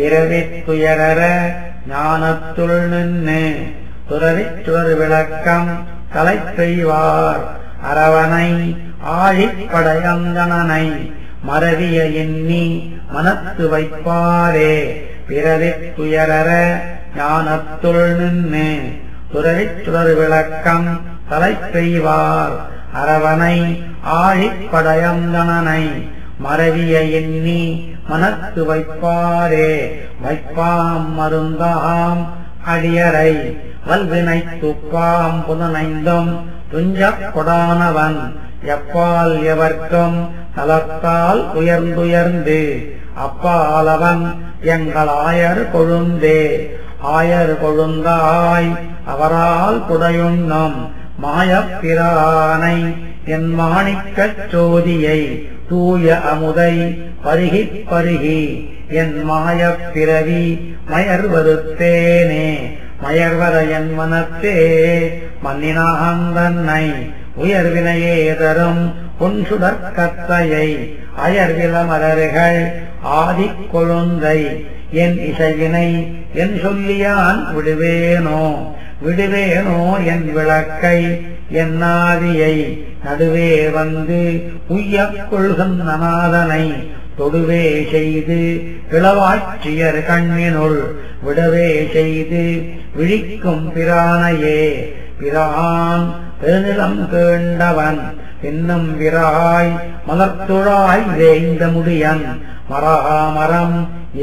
பிறவித் துயரற ஞானத்துள் நின்று துறவிச் சுடர் விளக்கம் தலைப்பெய்வார் அரவணை ஆழிப்படையந்தனனை மறவிய எண்ணி மனத்து வைப்பாரே. பிறவித் துயரற ஞானத்துள் நின்று துறவிச் சுடர் விளக்கம் தலைப்பெய்வார் அரவணை ஆழிப்படையந்தனனை மறவிய எண்ணி மனத்து வைப்பாரே. வைப்பாம் மருந்தாம் அடியரை வல்வினை துப்பாம் புதனைந்தும் துஞ்சக் கொடானவன் எப்பால் எவர்க்கும் நலத்தால் உயர்ந்துயர்ந்து அப்பாலவன் எங்கள் ஆயர் கொழுந்தே. ஆயர் கொழுந்தாய் அவரால் புடையுண்ணும் மாயப்பிரானை என் மாணிக்கச் சோதியை தூய அமுதை பருகி பருகி என் மாயப்பிறவி மயர்வருத்தேனே. மயர்வர என் மனத்தே மன்னினாந்தன்னை உயர்வினையே தரும் புன்சுடற்கத்தையை அயர்வில மலர்கள் ஆதிக் கொழுந்தை என் இசையினை என் சொல்லியான் விடுவேனோ. விடுவேனோ என் விளக்கை என் ஆதியை நடுவே வந்து உய்யக் கொள்கின்றநாதனை தொடுவே செய்து இளவாட்சியர் கண்ணினுள் விடவே செய்து விழிக்கும் பிரானையே. பிரான் பெருநிலம் கேண்டவன் இன்னும் விராய் மலர்த்துழாய் வேய்ந்த முடியன் மராமரம்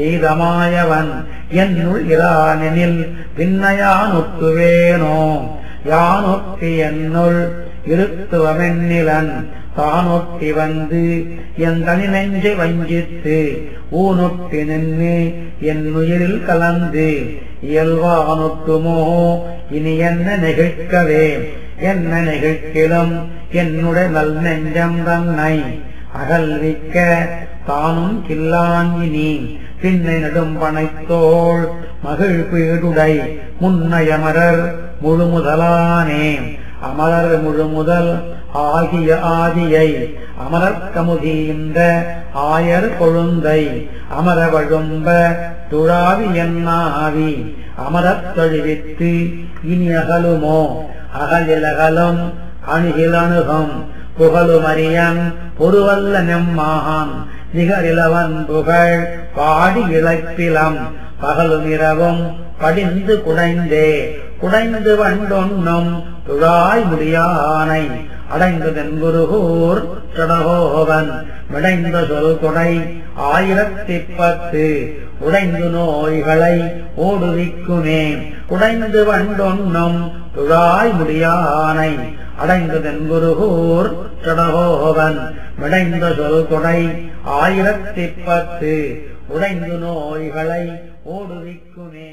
எய்தமாயவன் என்னுள் இரானெனில் பின்னையானொத்துவேனோ. யானொத்தி என்னுள் இருத்துவமென்னிலன் தானொத்தி வந்து என் தனி நெஞ்சை வஞ்சித்து ஊனொட்டி நின்று என் உயிரில் கலந்து இயல்பானொட்டுமோ. இனி என்ன நெகிழ்க்கவே என்ன நெகிழ்க்கிலும் என்னுடைய நல் நெஞ்சம் தன்னை அகல்விக்க தானும் கில்லாங்கினி பின்னை நெடும் பனைத்தோள் மகிழ் பீடுடை முன்னையமரர் முழுமுதலானே. அமரர் முழுமுதல் ஆகிய ஆதியை அமரற்கமுதீந்த ஆயர் கொழுந்தை அமர வழும்ப துழாவி என்னாவி அமரத் தழுவித்து இனி அகலுமோ. அகலிலகலும் அணுகிலணுகும் புகழுமரியன் பொருவல்ல நெம்மான் நிகரிலவன் புகழ் பாடி இழைப்பிலம் பகலுமிரவும் படிந்து குடைந்தே. குடைந்து வண்டொன்னும் துழாய் முடியானை அடைந்து தென்குருகூர் சடகோவன் மிடைந்த சொல் கொடை 1010 உடைந்து நோய்களை ஓடுவிக்குமே. குடைந்து வண்டொன்னும் துழாய் முடியானை அடைந்து தென்குருகூர் சடகோவன் மிடைந்த சொல் கொடை 1010 உடைந்து நோய்களை ஓடுவிக்குமே.